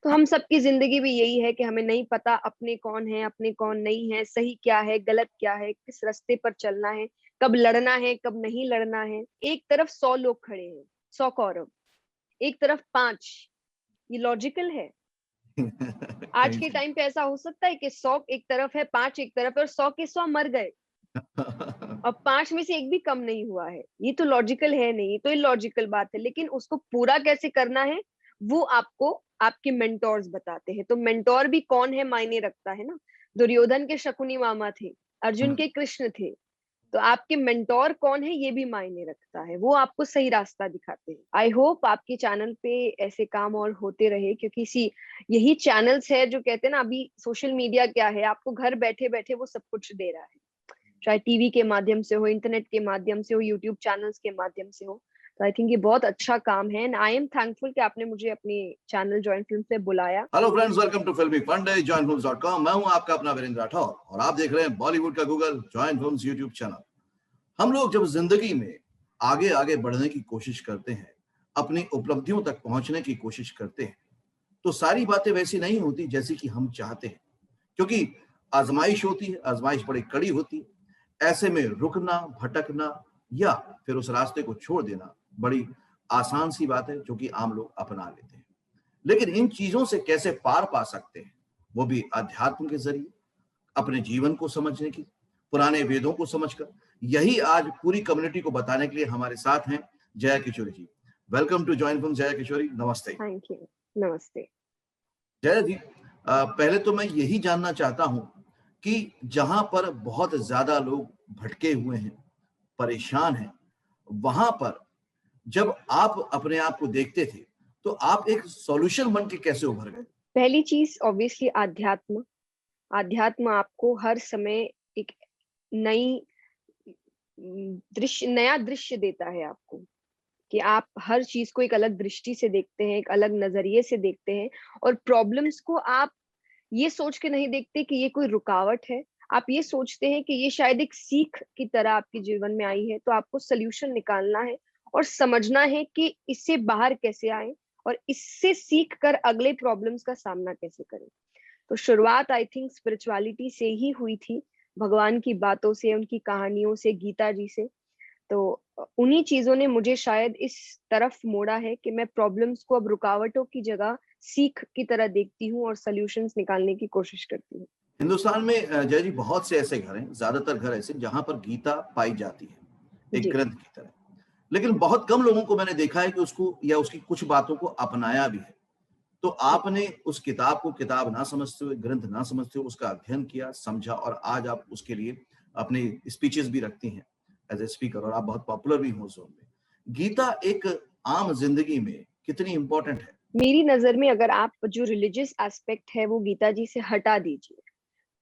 तो हम सबकी जिंदगी भी यही है कि हमें नहीं पता अपने कौन है, अपने कौन नहीं है, सही क्या है, गलत क्या है, किस रास्ते पर चलना है, कब लड़ना है, कब नहीं लड़ना है। एक तरफ 100 लोग खड़े हैं, 100 कौरव, एक तरफ 5। ये लॉजिकल है? आज कहीं के से टाइम पे ऐसा हो सकता है कि 100 एक तरफ है, 5 एक तरफ है, और 100 के 100 मर गए और 5 में से एक भी कम नहीं हुआ है? ये तो लॉजिकल है नहीं, ये तो इलॉजिकल बात है। लेकिन उसको पूरा कैसे करना है, वो आपको आपके मेंटोर्स बताते हैं। तो मेंटोर भी कौन है मायने रखता है ना। दुर्योधन के शकुनी मामा थे, अर्जुन हम्म, के कृष्ण थे। तो आपके मेंटोर कौन है ये भी मायने रखता है, वो आपको सही रास्ता दिखाते हैं। आई होप आपके चैनल पे ऐसे काम और होते रहे, क्योंकि इसी यही चैनल्स है जो कहते हैं ना, अभी सोशल मीडिया क्या है, आपको घर बैठे बैठे वो सब कुछ दे रहा है। चाहे टीवी के माध्यम से हो, इंटरनेट के माध्यम से हो, यूट्यूब चैनल्स के माध्यम से हो। तो आई थिंक ये बहुत अच्छा काम है, एंड आई एम थैंकफुल कि आपने मुझे अपने चैनल जॉइंट फिल्म से बुलाया। हेलो फ्रेंड्स, वेलकम टू फिल्मी फंडे jointfilms.com। मैं हूं आपका अपना वीरेंद्र राठौर और आप देख रहे हैं बॉलीवुड का Google joint films YouTube channel. हम लोग जब जिंदगी में आगे आगे बढ़ने की कोशिश करते हैं, अपनी उपलब्धियों तक पहुंचने की कोशिश करते हैं, तो सारी बातें वैसी नहीं होती जैसी कि हम चाहते हैं, क्योंकि आजमाइश होती है, आजमाइश बड़ी कड़ी होती है। ऐसे में रुकना, भटकना या फिर उस रास्ते को छोड़ देना बड़ी आसान सी बात है, जो कि आम लोग अपना लेते हैं। लेकिन इन चीजों से कैसे पार पा सकते हैं, वो भी अध्यात्म के जरिए, अपने जीवन को समझने की, पुराने वेदों को समझकर। यही आज पूरी कम्युनिटी को बताने के लिए हमारे साथ हैं Jaya Kishori ji. Welcome to join film Jaya Kishori, नमस्ते। Thank you. नमस्ते। जया जी, पहले तो मैं यही जानना चाहता हूं कि जहां पर बहुत ज्यादा लोग भटके हुए हैं, परेशान हैं, वहां पर जब आप अपने आप को देखते थे, तो आप एक सॉल्यूशन बन के कैसे उभर गए? पहली चीज ऑब्वियसली अध्यात्म। अध्यात्म आपको हर समय एक नई नया दृश्य देता है आपको, कि आप हर चीज को एक अलग दृष्टि से देखते हैं, एक अलग नजरिए से देखते हैं। और प्रॉब्लम्स को आप ये सोच के नहीं देखते कि ये कोई रुकावट है। आप ये सोचते हैं कि ये शायद एक सीख की तरह आपके जीवन में आई है, तो आपको सोल्यूशन निकालना है और समझना है कि इससे बाहर कैसे आए और इससे सीख कर अगले प्रॉब्लम्स का सामना कैसे करें। तो शुरुआत आई थिंक स्पिरिचुअलिटी से ही हुई थी, भगवान की बातों से, उनकी कहानियों से, गीता जी से। तो उन्हीं चीजों ने मुझे शायद इस तरफ मोड़ा है कि मैं प्रॉब्लम्स को अब रुकावटों की जगह सीख की तरह देखती हूँ और सॉल्यूशंस निकालने की कोशिश करती हूँ। हिंदुस्तान में जय जी बहुत से ऐसे घर हैं, ज्यादातर घर ऐसे जहां पर गीता पाई जाती है, एक जी। ग्रंथ की तरह। लेकिन बहुत कम लोगों को मैंने देखा है कि उसको या उसकी कुछ बातों को अपनाया भी है। तो जी। आपने उस किताब को किताब ना समझते हुए, ग्रंथ ना समझते हुए उसका अध्ययन किया, समझा, और आज आप उसके लिए अपने स्पीचेस भी रखती हैं एज ए स्पीकर, और आप बहुत पॉपुलर भी हो जोन में। गीता एक आम जिंदगी में कितनी इंपॉर्टेंट है? मेरी नजर में अगर आप जो रिलीजियस एस्पेक्ट है वो गीता जी से हटा दीजिए,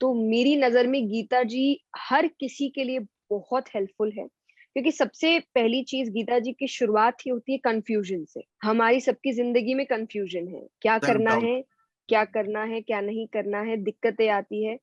तो मेरी नजर में गीता जी हर किसी के लिए बहुत हेल्पफुल है। क्योंकि सबसे पहली चीज गीता जी की शुरुआत ही होती है कंफ्यूजन से। हमारी सबकी जिंदगी में कंफ्यूजन है, क्या सेल्फ करना डाउट। है, क्या करना है, क्या नहीं करना है, दिक्कतें आती है।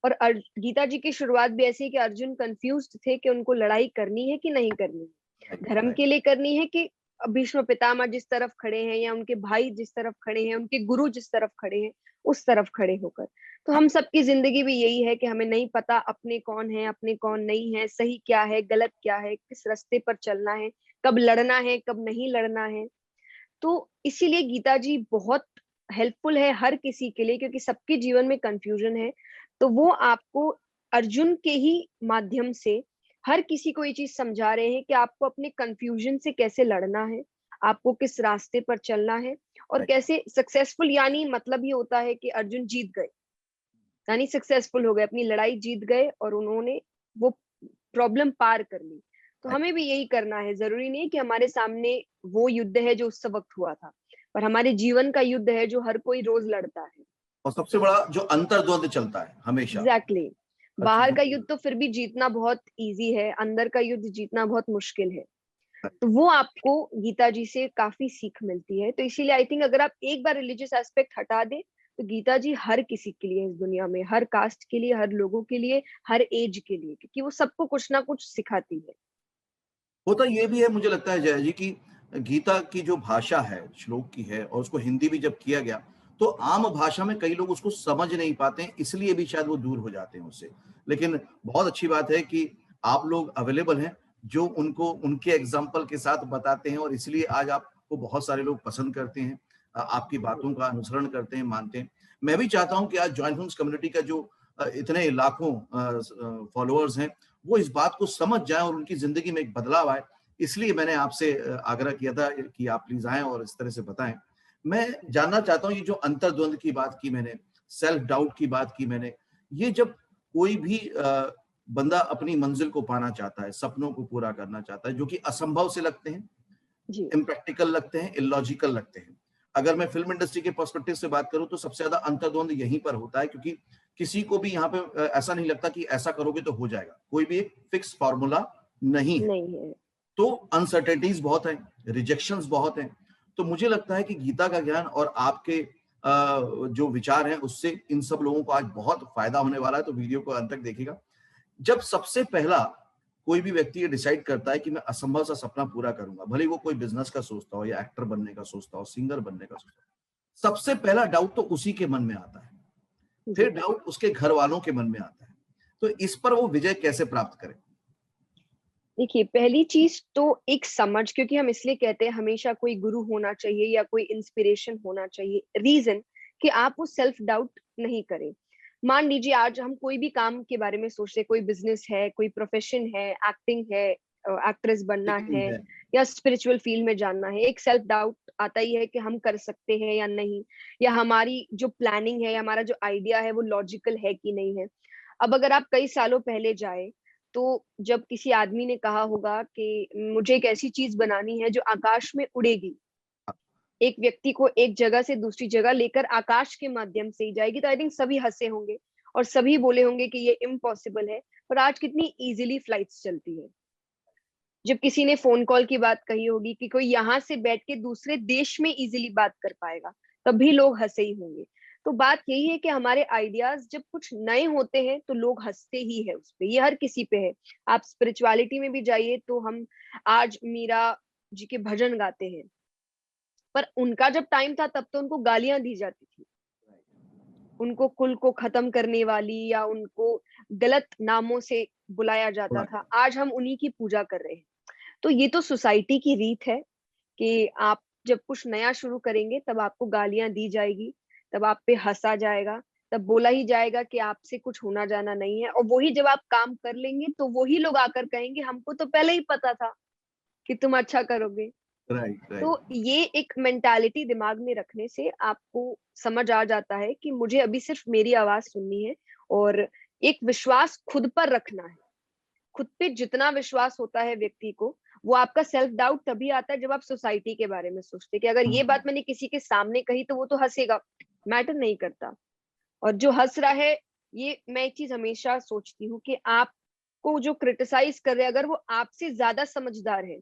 और गीता जी की शुरुआत भी ऐसी है कि अर्जुन कंफ्यूज्ड थे कि उनको लड़ाई करनी है कि नहीं करनी है, राइट, धर्म राइट। के लिए करनी है कि भीष्म पितामह जिस तरफ खड़े हैं, या उनके भाई जिस तरफ खड़े हैं, उनके गुरु जिस तरफ खड़े हैं, उस तरफ खड़े होकर। तो हम सबकी जिंदगी भी यही है कि हमें नहीं पता अपने कौन है, अपने कौन नहीं है, सही क्या है, गलत क्या है, किस रास्ते पर चलना है, कब लड़ना है, कब नहीं लड़ना है। तो इसीलिए गीता जी बहुत हेल्पफुल है हर किसी के लिए, क्योंकि सबके जीवन में कंफ्यूजन है। तो वो आपको अर्जुन के ही माध्यम से हर किसी को ये चीज समझा रहे हैं कि आपको अपने कंफ्यूजन से कैसे लड़ना है, आपको किस रास्ते पर चलना है, और राइट। कैसे सक्सेसफुल, यानी मतलब ये होता है कि अर्जुन जीत गए, यानी सक्सेसफुल हो गए, अपनी लड़ाई जीत गए और उन्होंने वो प्रॉब्लम पार कर ली। तो राइट। हमें भी यही करना है। जरूरी नहीं कि हमारे सामने वो युद्ध है जो उस वक्त हुआ था, पर हमारे जीवन का युद्ध है जो हर कोई रोज लड़ता है। और सबसे बड़ा जो अंतर्द्वंद चलता है हमेशा, एग्जैक्टली exactly. हर बाहर चीजों का को। युद्ध तो फिर भी जीतना बहुत इजी है, अंदर का युद्ध जीतना बहुत मुश्किल है। तो वो आपको गीता जी से काफी सीख मिलती है। तो इसीलिए आई थिंक अगर आप एक बार रिलीजियस एस्पेक्ट हटा दें, तो गीता जी हर किसी के लिए, इस दुनिया में हर कास्ट के लिए, हर लोगों के लिए, हर एज के लिए, क्योंकि वो सबको कुछ ना कुछ सिखाती है। होता ये भी है, मुझे लगता है जय जी की गीता की जो भाषा है, श्लोक की है, और उसको हिंदी भी जब किया गया, तो आम भाषा में कई लोग उसको समझ नहीं पाते हैं, इसलिए भी शायद वो दूर हो जाते हैं उससे। लेकिन बहुत अच्छी बात है कि आप लोग अवेलेबल हैं, जो उनको उनके एग्जाम्पल के साथ बताते हैं, और इसलिए आज आपको बहुत सारे लोग पसंद करते हैं, आपकी बातों का अनुसरण करते हैं, मानते हैं। मैं भी चाहता हूं कि आज जॉइंट होम्स कम्युनिटी का जो इतने लाखों फॉलोअर्स हैं, वो इस बात को समझ जाएं और उनकी जिंदगी में एक बदलाव आए। इसलिए मैंने आपसे आग्रह किया था कि आप प्लीज आएं और इस तरह से बताएं। मैं जानना चाहता हूँ, ये जो अंतर्द्वंद की बात की मैंने, सेल्फ डाउट की बात की मैंने, ये जब कोई भी बंदा अपनी मंजिल को पाना चाहता है, सपनों को पूरा करना चाहता है, जो कि असंभव से लगते हैं, जी। इम्प्रैक्टिकल लगते हैं, इलॉजिकल लगते हैं। अगर मैं फिल्म इंडस्ट्री के पर्सपेक्टिव से बात करूं तो सबसे ज्यादा अंतर्द्वंद यहीं पर होता है, क्योंकि किसी को भी यहाँ पे ऐसा नहीं लगता कि ऐसा करोगे तो हो जाएगा। कोई भी एक फिक्स फॉर्मूला नहीं है। नहीं है। तो अनसर्टेनिटीज बहुत हैं, रिजेक्शंस बहुत हैं। तो मुझे लगता है कि गीता का ज्ञान और आपके जो विचार हैं, उससे इन सब लोगों को आज बहुत फायदा होने वाला है। तो वीडियो को अंत तक देखिएगा। जब सबसे पहला कोई भी व्यक्ति ये डिसाइड करता है कि मैं असंभव सा सपना पूरा करूंगा, भले ही वो कोई बिजनेस का सोचता हो या एक्टर बनने का सोचता हो, सिंगर बनने का सोचता हो, सबसे पहला डाउट तो उसी के मन में आता है। फिर जी। डाउट उसके घर वालों के मन में आता है। तो इस पर वो विजय कैसे प्राप्त करें? देखिए, पहली चीज तो एक समझ, क्योंकि हम इसलिए कहते हैं हमेशा कोई गुरु होना चाहिए या कोई इंस्पिरेशन होना चाहिए, रीजन कि आप वो सेल्फ डाउट नहीं करें। मान लीजिए आज हम कोई भी काम के बारे में सोचते हैं, कोई बिजनेस है, कोई प्रोफेशन है, एक्टिंग है, एक्ट्रेस बनना Speaking है है। या स्पिरिचुअल फील्ड में जानना है, एक सेल्फ डाउट आता ही है कि हम कर सकते हैं या नहीं, या हमारी जो प्लानिंग है, हमारा जो आइडिया है वो लॉजिकल है कि नहीं है। अब अगर आप कई सालों पहले जाए, तो जब किसी आदमी ने कहा होगा कि मुझे एक ऐसी चीज बनानी है जो आकाश में उड़ेगी, एक व्यक्ति को एक जगह से दूसरी जगह लेकर आकाश के माध्यम से ही जाएगी, तो आई थिंक सभी हंसे होंगे और सभी बोले होंगे कि ये इम्पॉसिबल है। पर आज कितनी इजीली फ्लाइट्स चलती है। जब किसी ने फोन कॉल की बात कही होगी कि कोई यहाँ से बैठ के दूसरे देश में इजीली बात कर पाएगा, तब भी लोग हंसे ही होंगे। तो बात यही है कि हमारे आइडियाज जब कुछ नए होते हैं तो लोग हंसते ही है उस पे, ये हर किसी पे है। आप स्पिरिचुअलिटी में भी जाइए तो हम आज मीरा जी के भजन गाते हैं, पर उनका जब टाइम था तब तो उनको गालियां दी जाती थी, उनको कुल को खत्म करने वाली या उनको गलत नामों से बुलाया जाता था। आज हम उन्हीं की पूजा कर रहे हैं। तो ये तो सोसाइटी की रीत है कि आप जब कुछ नया शुरू करेंगे तब आपको गालियां दी जाएगी, तब आप पे हंसा जाएगा, तब बोला ही जाएगा कि आपसे कुछ होना जाना नहीं है, और वही जब आप काम कर लेंगे तो वही लोग आकर कहेंगे हमको तो पहले ही पता था कि तुम अच्छा करोगे। राइट, तो राइट। ये एक मेंटालिटी दिमाग में रखने से आपको समझ आ जाता है कि मुझे अभी सिर्फ मेरी आवाज सुननी है, और एक विश्वास खुद पर रखना है। खुद पे जितना विश्वास होता है व्यक्ति को, वो आपका सेल्फ डाउट तभी आता है जब आप सोसाइटी के बारे में सोचते हैं कि अगर ये बात मैंने किसी के सामने कही तो वो तो हंसेगा, मैटर नहीं करता। और जो हंस रहा है, ये मैं एक चीज हमेशा सोचती हूँ कि आपको जो क्रिटिसाइज कर रहे हैं, अगर वो आपसे ज्यादा समझदार है,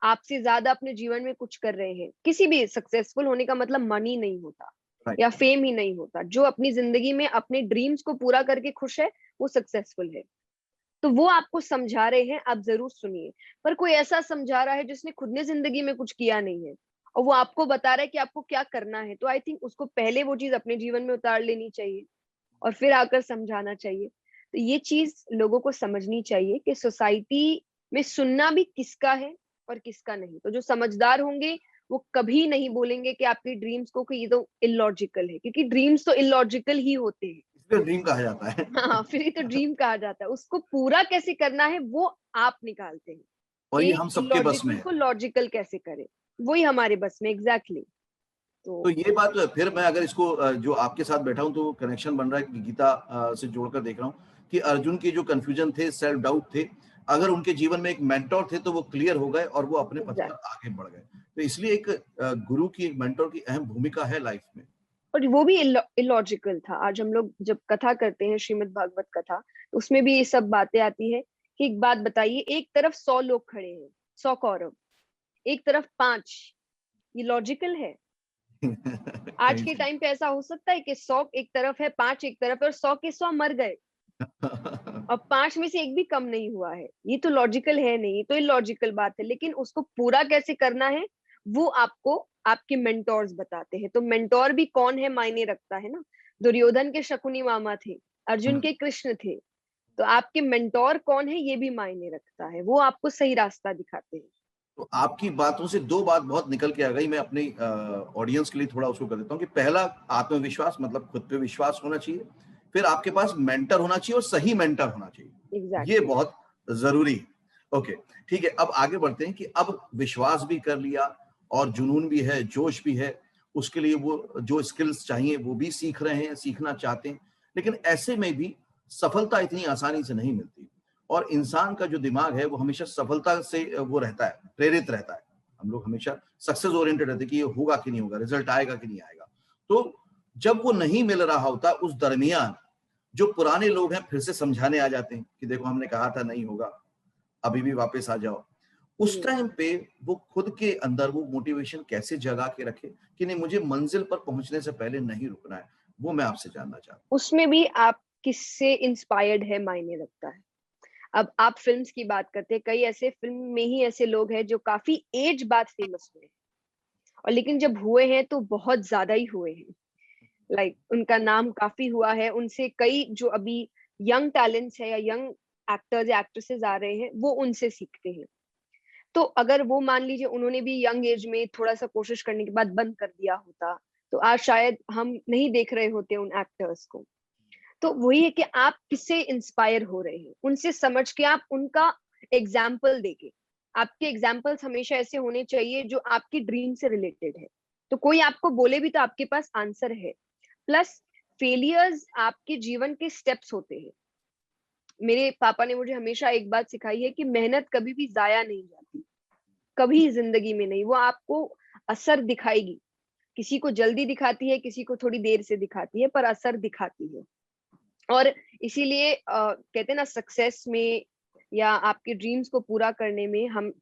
आपसे ज्यादा अपने जीवन में कुछ कर रहे हैं, किसी भी सक्सेसफुल होने का मतलब मनी नहीं होता राइट। या फेम ही नहीं होता। जो अपनी जिंदगी में अपने ड्रीम्स को पूरा करके खुश है, वो सक्सेसफुल है। तो वो आपको समझा रहे हैं, आप जरूर सुनिए। पर कोई ऐसा समझा रहा है जिसने खुद ने जिंदगी में कुछ किया नहीं है और वो आपको बता रहा है कि आपको क्या करना है, तो आई थिंक उसको पहले वो चीज अपने जीवन में उतार लेनी चाहिए और फिर आकर समझाना चाहिए। तो ये चीज लोगों को समझनी चाहिए कि सोसाइटी में सुनना भी किसका है और किसका नहीं। तो जो समझदार होंगे वो कभी नहीं बोलेंगे कि आपकी ड्रीम्स को कि ये तो इलॉजिकल है, क्योंकि ड्रीम्स तो इलॉजिकल ही होते हैं। इसलिए ड्रीम कहा जाता है। हाँ, फिर ही तो ड्रीम कहा जाता है। उसको पूरा कैसे करना है वो आप निकालते हैं और ये कि हम सबके बस में इलॉजिकल है। को लॉजिकल कैसे करें, वही हमारे बस में। एग्जैक्टली। तो तो ये बात फिर मैं अगर इसको जो आपके साथ बैठा हूं तो कनेक्शन बन रहा है कि गीता से जोड़कर देख रहा हूं कि अर्जुन के जो कंफ्यूजन थे, सेल्फ डाउट थे, अगर उनके जीवन में एक मेंटोर थे तो वो क्लियर हो गए और वो अपने पथ पर एग्जैक्ट, आगे बढ़ गए। तो इसलिए एक गुरु की, एक मेंटोर की अहम भूमिका है लाइफ में। और वो भी इलॉजिकल था। आज हम लोग जब कथा करते हैं, श्रीमद् भागवत कथा, तो उसमें भी ये सब बातें आती है कि एक बात बताइए, एक तरफ 100 लोग खड़े हैं, 100 कौरव, एक तरफ 5, ये लॉजिकल है? आज कहीं के से। टाइम पे ऐसा हो सकता है कि 100 एक तरफ है, 5 एक तरफ है, और 100 के 100 मर गए और 5 में से एक भी कम नहीं हुआ है? ये तो लॉजिकल है नहीं, ये तो इलॉजिकल बात है। लेकिन उसको पूरा कैसे करना है वो आपको आपके मेंटोर्स बताते हैं। तो मेंटोर भी कौन है मायने रखता है ना। दुर्योधन के शकुनी मामा थे, अर्जुन के कृष्ण थे, तो आपके मेंटोर कौन है ये भी मायने रखता है, वो आपको सही रास्ता दिखाते हैं। तो आपकी बातों से दो बात बहुत निकल के आ गई, मैं अपनी ऑडियंस के लिए थोड़ा उसको कर देता हूँ कि पहला, आत्मविश्वास मतलब खुद पे विश्वास होना चाहिए, फिर आपके पास मेंटर होना चाहिए और सही मेंटर होना चाहिए, ये एग्जैक्टली। बहुत जरूरी है। ओके, ठीक है, अब आगे बढ़ते हैं कि अब विश्वास भी कर लिया और जुनून भी है, जोश भी है, उसके लिए वो जो स्किल्स चाहिए वो भी सीख रहे हैं, सीखना चाहते हैं, लेकिन ऐसे में भी सफलता इतनी आसानी से नहीं मिलती और इंसान का जो दिमाग है वो हमेशा सफलता से वो रहता है, प्रेरित रहता है। हम लोग हमेशा सक्सेस ओरिएंटेड रहते हैं कि ये होगा कि नहीं होगा, रिजल्ट आएगा कि नहीं आएगा। तो जब वो नहीं मिल रहा होता उस दरमियान जो पुराने लोग हैं फिर से समझाने आ जाते हैं कि देखो हमने कहा था नहीं होगा, अभी भी वापस आ जाओ। उस जी। टाइम पे वो खुद के अंदर वो मोटिवेशन कैसे जगा के रखे कि नहीं मुझे मंजिल पर पहुंचने से पहले नहीं रुकना है, वो मैं आपसे जानना चाहता उसमें भी आप किससे इंस्पायर्ड है मायने रखता है। अब आप फिल्म्स की बात करते हैं, कई ऐसे फिल्म में ही ऐसे लोग हैं जो काफी एज बाद फेमस हुए हैं, और लेकिन जब हुए हैं तो बहुत ज्यादा ही हुए हैं। लाइक उनका नाम काफी हुआ है, उनसे कई जो अभी यंग टैलेंट्स है या यंग एक्टर्स या एक्ट्रेसेस आ रहे हैं वो उनसे सीखते हैं। तो अगर वो मान लीजिए उन्होंने भी यंग एज में थोड़ा सा कोशिश करने के बाद बंद कर दिया होता, तो आज शायद हम नहीं देख रहे होते उन एक्टर्स को। तो वही है कि आप किससे इंस्पायर हो रहे हैं, उनसे समझ के आप उनका एग्जाम्पल देके। आपके एग्जाम्पल्स हमेशा ऐसे होने चाहिए जो आपकी ड्रीम से रिलेटेड है, तो कोई आपको बोले भी तो आपके पास आंसर है। प्लस फेलियर्स आपके जीवन के स्टेप्स होते हैं। मेरे पापा ने मुझे हमेशा एक बात सिखाई है कि मेहनत कभी भी जाया नहीं जाती, कभी जिंदगी में नहीं। वो आपको असर दिखाएगी, किसी को जल्दी दिखाती है, किसी को थोड़ी देर से दिखाती है, पर असर दिखाती है। और इसीलिए कहते हैं ना, सक्सेस में या आपके ड्रीम्स को पूरा करने में हम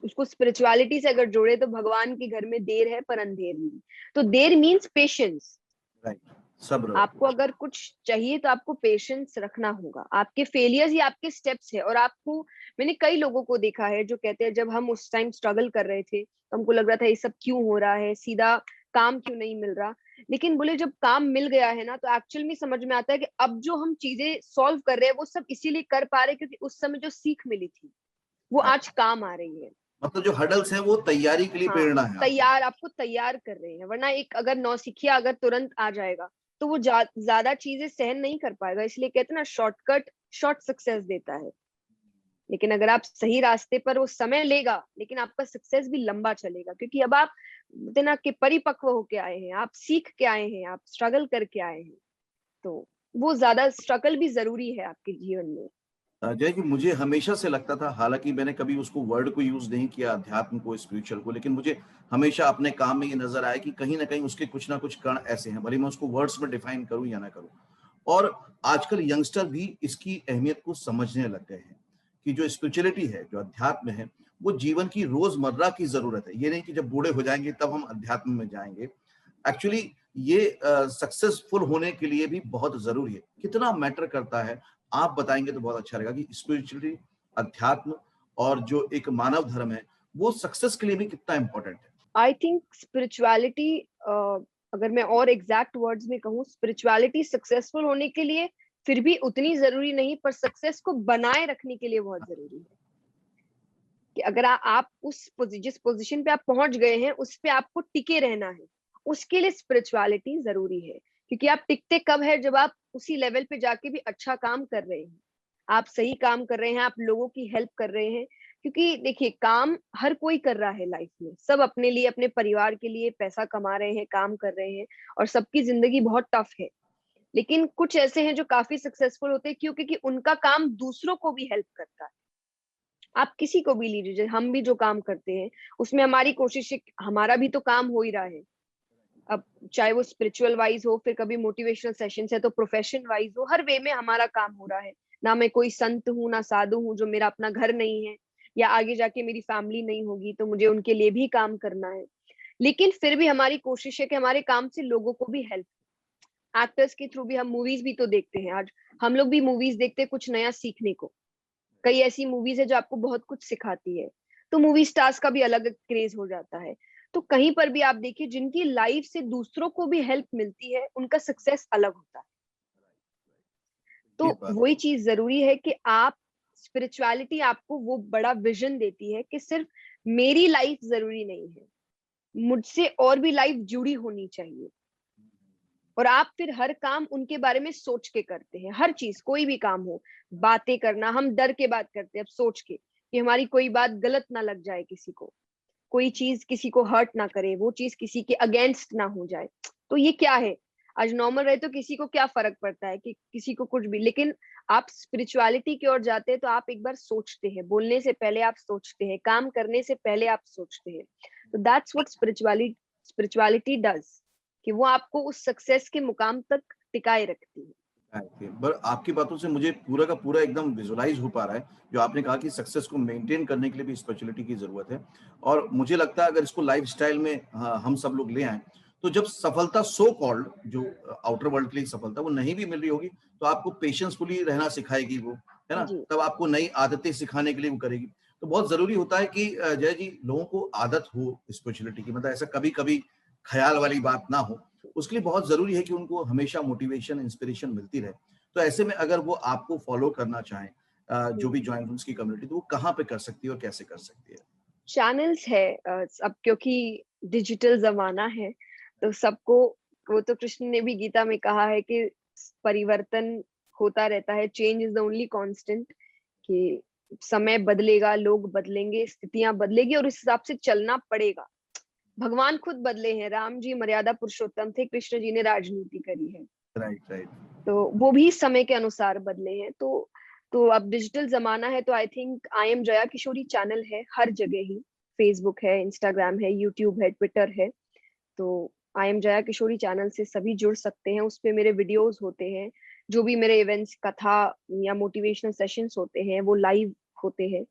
उसको स्पिरिचुअलिटी से अगर जोड़े तो भगवान के घर में देर है पर अंधेर नहीं। तो देर मीन्स पेशेंस। हूँ। राइट, सब्र। आपको अगर कुछ चाहिए तो आपको पेशेंस रखना होगा। आपके फेलियर्स ही आपके स्टेप्स है। और आपको, मैंने कई लोगों को देखा है जो कहते हैं जब हम उस टाइम स्ट्रगल कर रहे थे तो हमको लग रहा था ये सब क्यों हो रहा है, सीधा काम क्यों नहीं मिल रहा। लेकिन बोले जब काम मिल गया है ना तो एक्चुअल में समझ में आता है कि अब जो हम चीजें सॉल्व कर रहे हैं वो सब इसीलिए कर पा रहे हैं क्योंकि उस समय जो सीख मिली थी वो राइट, आज काम आ रही है। मतलब जो हडल्स हैं वो तैयारी के लिए हाँ, प्रेरणा है आपके तैयार, आपको तैयार कर रहे हैं। वरना एक अगर नौसिखिया अगर तुरंत आ जाएगा तो वो ज्यादा चीजें सहन नहीं कर पाएगा। इसलिए कहते हैं ना, शॉर्टकट शॉर्ट सक्सेस देता है। लेकिन अगर आप सही रास्ते पर, वो समय लेगा लेकिन आपका सक्सेस भी लंबा चलेगा, क्योंकि अब आप बोलते ना कि परिपक्व होके आए हैं, आप सीख के आए हैं, आप स्ट्रगल करके आए हैं। तो वो ज्यादा स्ट्रगल भी जरूरी है आपके जीवन में। जय जी, मुझे हमेशा से लगता था, हालांकि मैंने कभी उसको वर्ड को यूज नहीं किया, अध्यात्म को, स्पिरिचुअल को, लेकिन मुझे हमेशा अपने काम में ये नजर आया कि कहीं ना कहीं उसके कुछ ना कुछ कण ऐसे हैं, भले मैं उसको वर्ड्स में डिफाइन करूं या ना करूं। और आजकल यंगस्टर भी इसकी अहमियत को समझने लग गए हैं कि जो स्पिरिचुअलिटी है, जो अध्यात्म है, वो जीवन की रोजमर्रा की जरूरत है। ये नहीं कि जब बूढ़े हो जाएंगे तब हम अध्यात्म में जाएंगे। एक्चुअली ये सक्सेसफुल होने के लिए भी बहुत जरूरी है। कितना मैटर करता है आप बताएंगे तो बहुत अच्छा रहेगा कि स्पिरिचुअलिटी, अध्यात्म और जो एक मानव धर्म है वो सक्सेस के लिए भी कितना इंपॉर्टेंट है। आई थिंक स्पिरिचुअलिटी, अगर मैं और एग्जैक्ट वर्ड्स में कहूँ, स्पिरिचुअलिटी सक्सेसफुल होने के लिए फिर भी उतनी जरूरी नहीं, पर सक्सेस को बनाए रखने के लिए बहुत जरूरी है। कि अगर आप उस जिस पोजीशन पे आप पहुंच गए हैं उस पे आपको टिके रहना है, उसके लिए स्पिरिचुअलिटी जरूरी है। क्योंकि आप टिकते कब है, जब आप उसी लेवल पे जाके भी अच्छा काम कर रहे हैं, आप सही काम कर रहे हैं, आप लोगों की हेल्प कर रहे हैं। क्योंकि देखिए, काम हर कोई कर रहा है लाइफ में, सब अपने लिए, अपने परिवार के लिए पैसा कमा रहे हैं, काम कर रहे हैं, और सबकी जिंदगी बहुत टफ है। लेकिन कुछ ऐसे हैं जो काफी सक्सेसफुल होते हैं, क्यों? क्योंकि उनका काम दूसरों को भी हेल्प करता है। आप किसी को भी लीजिए, हम भी जो काम करते हैं उसमें हमारी कोशिश है, हमारा भी तो काम हो ही रहा है। अब चाहे वो स्पिरिचुअल वाइज हो, फिर कभी मोटिवेशनल सेशंस है, तो प्रोफेशन वाइज हो, हर वे में हमारा काम हो रहा है। ना मैं कोई संत हूँ ना साधु हूँ, जो मेरा अपना घर नहीं है या आगे जाके मेरी फैमिली नहीं होगी तो मुझे उनके लिए भी काम करना है। लेकिन फिर भी हमारी कोशिश है कि हमारे काम से लोगों को भी हेल्प। एक्टर्स के थ्रू भी हम मूवीज भी तो देखते हैं। आज हम लोग भी मूवीज देखते हैं कुछ नया सीखने को। कई ऐसी मूवीज है जो आपको बहुत कुछ सिखाती है। तो मूवी स्टार्स का भी अलग क्रेज हो जाता है। तो कहीं पर भी आप देखिए जिनकी लाइफ से दूसरों को भी हेल्प मिलती है, उनका सक्सेस अलग होता है। तो ये बात वही चीज जरूरी है कि आप स्पिरिचुअलिटी आपको वो बड़ा विजन देती है कि सिर्फ मेरी लाइफ जरूरी नहीं है, मुझसे और भी लाइफ जुड़ी होनी चाहिए। और आप फिर हर काम उनके बारे में सोच के करते हैं, हर चीज, कोई भी काम हो, बातें करना, हम डर के बात करते हैं अब सोच के कि हमारी कोई बात गलत ना लग जाए, किसी को कोई चीज किसी को हर्ट ना करे, वो चीज किसी के अगेंस्ट ना हो जाए। तो ये क्या है, आज नॉर्मल रहे तो किसी को क्या फर्क पड़ता है कि किसी को कुछ भी, लेकिन आप स्पिरिचुअलिटी की ओर जाते हैं तो आप एक बार सोचते हैं, बोलने से पहले आप सोचते हैं, काम करने से पहले आप सोचते हैं। तो दैट्स व्हाट स्पिरिचुअलिटी डज, कि वो आपको उस सक्सेस के मुकाम तक टिकाए रखती है। पर आपकी बातों से मुझे पूरा का पूरा एकदम विजुअलाइज हो पा रहा है जो आपने कहा कि सक्सेस को मेंटेन करने के लिए भी स्पिरिचुअलिटी की जरूरत है। और मुझे लगता है अगर इसको लाइफस्टाइल में हम सब लोग ले आए तो जब सफलता सो कॉल्ड जो आउटर वर्ल्ड के लिए सफलता वो नहीं भी मिल रही होगी तो आपको पेशेंसफुली रहना सिखाएगी वो, है ना, जी तब आपको नई आदतें सिखाने के लिए वो करेगी। तो बहुत जरूरी होता है कि जय जी लोगों को आदत हो स्पिरिचुअलिटी की, मतलब ऐसा कभी कभी ख्याल वाली बात ना हो। उसके लिए बहुत जरूरी है कि उनको हमेशा मोटिवेशन इंस्पिरेशन मिलती रहे। तो ऐसे में अगर वो आपको फॉलो करना चाहें जो भी जॉइंट व्हील्स की कम्युनिटी, तो वो कहाँ पे कर सकती है और कैसे कर सकती है? चैनल्स है, अब क्योंकि डिजिटल जमाना है तो सबको, वो तो कृष्ण ने भी गीता में कहा है कि परिवर्तन होता रहता है, change is the only constant, कि समय बदलेगा, लोग बदलेंगे, स्थितियां बदलेगी और इस हिसाब से चलना पड़ेगा। भगवान खुद बदले हैं, राम जी मर्यादा पुरुषोत्तम थे, कृष्ण जी ने राजनीति करी है, राइट राइट। तो वो भी समय के अनुसार बदले हैं। तो अब डिजिटल जमाना है तो I think I am Jaya Kishori channel है हर जगह ही, फेसबुक है, इंस्टाग्राम है, यूट्यूब है, ट्विटर है। तो I am Jaya Kishori channel से सभी जुड़ सकते हैं, उस पे मेरे वीडियोस होते हैं, जो भी मेरे इवेंट्स, कथा या मोटिवेशनल सेशंस होते हैं वो लाइव होते हैं।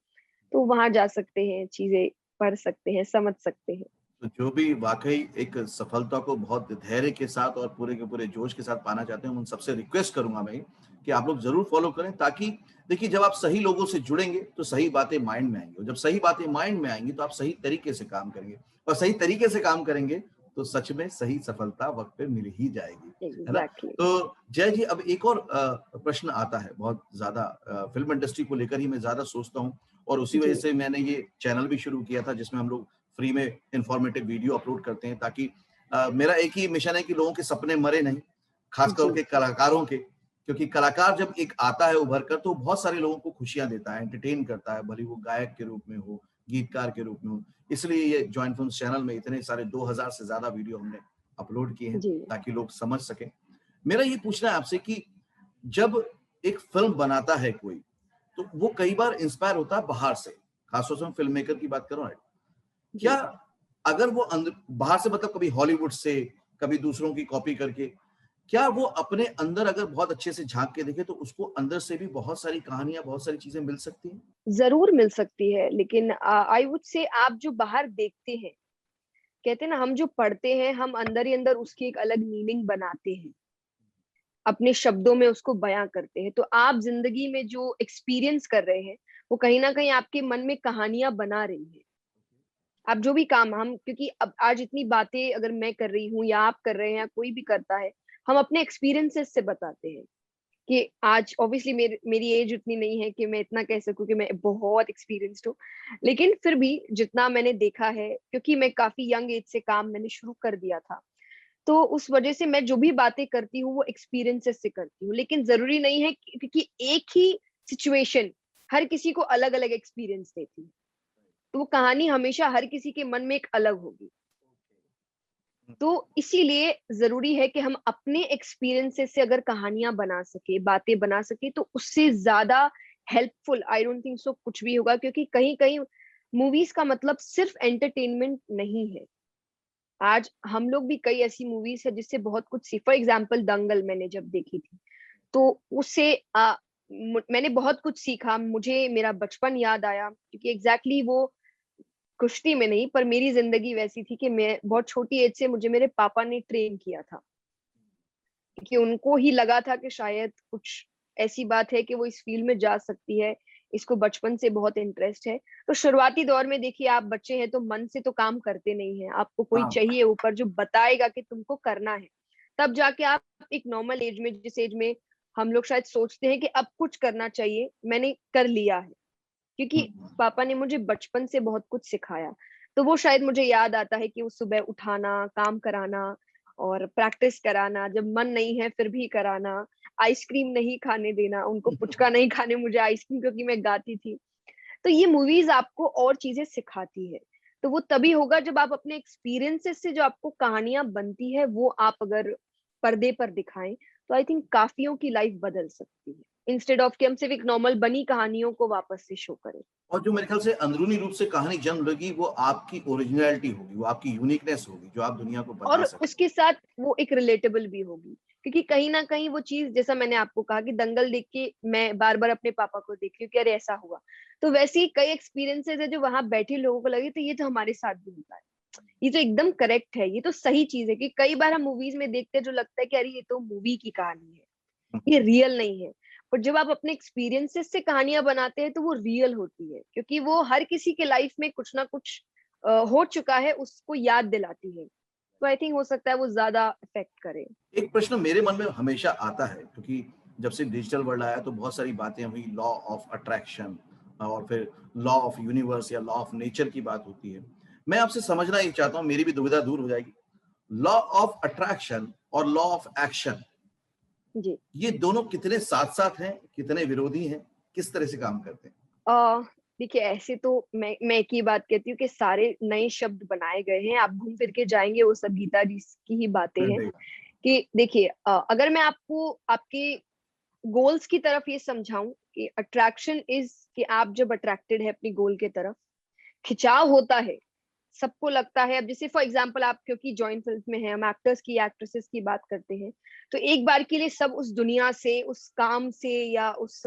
तो वहां जा सकते हैं, चीजें पढ़ सकते हैं, समझ सकते हैं। तो जो भी वाकई एक सफलता को बहुत धैर्य के साथ और पूरे के पूरे जोश के साथ पाना चाहते हैं, उन सबसे रिक्वेस्ट करूंगा मैं कि आप लोग जरूर फॉलो करें, ताकि देखिए जब आप सही लोगों से जुड़ेंगे तो सही बातें माइंड में आएंगी, और जब सही बातें माइंड में आएंगी तो आप सही तरीके से काम करेंगे, और सही तरीके से काम करेंगे तो सच में सही सफलता वक्त पे मिल ही जाएगी, है ना। एग्जैक्टली। तो जय जी, अब एक और प्रश्न आता है, बहुत ज्यादा फिल्म इंडस्ट्री को लेकर ही मैं ज्यादा सोचता हूँ, और उसी वजह जी से मैंने ये चैनल भी शुरू किया था जिसमें हम लोग फ्री में इंफॉर्मेटिव वीडियो अपलोड करते हैं, ताकि मेरा एक ही मिशन है कि लोगों के सपने मरे नहीं, खास जी करके कलाकारों के, क्योंकि कलाकार जब एक आता है उभर कर तो बहुत सारे लोगों को खुशियां देता है, एंटरटेन करता है, भले वो गायक के रूप में हो, गीतकार के रूप में हो। इसलिए ये जॉइंट फिल्म्स चैनल में इतने सारे 2000 से ज्यादा वीडियो हमने अपलोड किए हैं जी ताकि लोग समझ सकें। मेरा ये पूछना है आपसे कि जब एक फिल्म बनाता है कोई, तो वो कई बार इंस्पायर होता है बाहर से, खासतौर से मैं फिल्म मेकर की बात कर रहा हूँ, क्या जी अगर वो बाहर से, मतलब कभी हॉलीवुड से, कभी दूसरों की कॉपी करके, क्या वो अपने अंदर अगर बहुत अच्छे से झांक के देखे तो उसको अंदर से भी बहुत सारी कहानियां, बहुत सारी चीजें मिल सकती हैं? जरूर मिल सकती है, लेकिन आई वुड से आप जो बाहर देखते हैं, कहते हैं ना, हम जो पढ़ते हैं हम अंदर ही अंदर उसकी एक अलग मीनिंग बनाते हैं, अपने शब्दों में उसको बयां करते हैं। तो आप जिंदगी में जो एक्सपीरियंस कर रहे हैं वो कहीं ना कहीं आपके मन में कहानियां बना रही है। आप जो भी काम, हम क्योंकि अब आज इतनी बातें अगर मैं कर रही हूँ या आप कर रहे हैं या कोई भी करता है, हम अपने एक्सपीरियंसेस से बताते हैं। कि आज ऑब्वियसली मेरी एज उतनी नहीं है कि मैं इतना कह सकूं कि मैं बहुत एक्सपीरियंस्ड हूँ, लेकिन फिर भी जितना मैंने देखा है, क्योंकि मैं काफी यंग एज से काम मैंने शुरू कर दिया था, तो उस वजह से मैं जो भी बातें करती हूँ वो एक्सपीरियंसेस से करती हूँ। लेकिन जरूरी नहीं है क्योंकि एक ही सिचुएशन हर किसी को अलग अलग एक्सपीरियंस देती है, तो वो कहानी हमेशा हर किसी के मन में एक अलग होगी। तो इसीलिए जरूरी है कि हम अपने एक्सपीरियंसेस से अगर कहानियां बना सके, बातें बना सके, तो उससे ज्यादा helpful I don't think so कुछ भी होगा। क्योंकि कहीं कहीं मूवीज का मतलब सिर्फ एंटरटेनमेंट नहीं है। आज हम लोग भी, कई ऐसी मूवीज है जिससे बहुत कुछ सीख, फॉर एग्जाम्पल दंगल मैंने जब देखी थी तो उससे मैंने बहुत कुछ सीखा, मुझे मेरा बचपन याद आया, क्योंकि एग्जैक्टली वो कुश्ती में नहीं, पर मेरी जिंदगी वैसी थी कि मैं बहुत छोटी एज से, मुझे मेरे पापा ने ट्रेन किया था, क्योंकि उनको ही लगा था कि शायद कुछ ऐसी बात है कि वो इस फील्ड में जा सकती है, इसको बचपन से बहुत इंटरेस्ट है। तो शुरुआती दौर में देखिए, आप बच्चे हैं तो मन से तो काम करते नहीं है, आपको कोई हाँ चाहिए ऊपर जो बताएगा कि तुमको करना है। तब जाके आप एक नॉर्मल एज में, जिस एज में हम लोग शायद सोचते हैं कि अब कुछ करना चाहिए, मैंने कर लिया है, क्योंकि पापा ने मुझे बचपन से बहुत कुछ सिखाया। तो वो शायद मुझे याद आता है कि वो सुबह उठाना, काम कराना और प्रैक्टिस कराना, जब मन नहीं है फिर भी कराना, आइसक्रीम नहीं खाने देना, उनको पुचका नहीं खाने, मुझे आइसक्रीम, क्योंकि मैं गाती थी। तो ये मूवीज आपको और चीजें सिखाती है। तो वो तभी होगा जब आप अपने एक्सपीरियंसेस से जो आपको कहानियां बनती है वो आप अगर पर्दे पर दिखाएं, तो आई थिंक काफियों की लाइफ बदल सकती है, इंस्टेड ऑफ कि हम सिर्फ एक नॉर्मल बनी कहानियों को वापस से शो करें। और जो मेरे ख्याल से अंदरूनी रूप से कहानी जन्म लेगी वो आपकी ओरिजिनलिटी होगी, वो आपकी यूनिकनेस होगी जो आप दुनिया को बता और सकते उसके साथ वो एक रिलेटेबल भी होगी, क्योंकि कहीं ना कहीं वो चीज, जैसा मैंने आपको कहा कि दंगल देख के मैं बार बार अपने पापा को देख रही हूँ कि अरे ऐसा हुआ, तो वैसे ही कई एक्सपीरियंसेस है जो वहां बैठे लोगों को लगे तो ये तो हमारे साथ भी होता है, ये तो एकदम करेक्ट है, ये तो सही चीज है। कि कई बार हम मूवीज में देखते हैं जो लगता है कि अरे ये तो मूवी की कहानी है, हैं। ये रियल नहीं है। पर जब आप अपने एक्सपीरियंसेस से कहानियां बनाते हैं तो वो रियल होती है, क्योंकि वो हर किसी के लाइफ में कुछ ना कुछ हो चुका है, उसको याद दिलाती है। तो आई थिंक हो सकता है वो ज्यादा इफेक्ट करे। एक प्रश्न मेरे मन में हमेशा आता है, क्योंकि जब से डिजिटल वर्ल्ड आया तो बहुत सारी बातें हुई, लॉ ऑफ अट्रैक्शन और फिर लॉ ऑफ यूनिवर्स या लॉ ऑफ नेचर की बात होती है। मैं आपसे समझना ये चाहता हूँ, मेरी भी दुविधा दूर हो जाएगी। लॉ ऑफ अट्रैक्शन और लॉ ऑफ एक्शन, जी। ये दोनों कितने साथ साथ हैं, कितने विरोधी हैं, किस तरह से काम करते हैं? अ, देखिए, ऐसे तो मैं एक ही बात कहती हूँ कि सारे नए शब्द बनाए गए हैं, आप घूम फिर के जाएंगे वो सब गीता जी की ही बातें हैं। बिल्कुल। कि देखिए, अगर मैं आपको आपके गोल्स की तरफ ये समझाऊं कि अट्रैक्शन इज कि आप जब अट्रैक्टेड है अपनी गोल के तरफ, खिंचाव होता है, सबको लगता है। अब जैसे फॉर एग्जांपल, आप क्योंकि जॉइंट फिल्म में हैं, हम एक्टर्स की एक्ट्रेसेस की बात करते हैं, तो एक बार के लिए सब उस दुनिया से, उस काम से या उस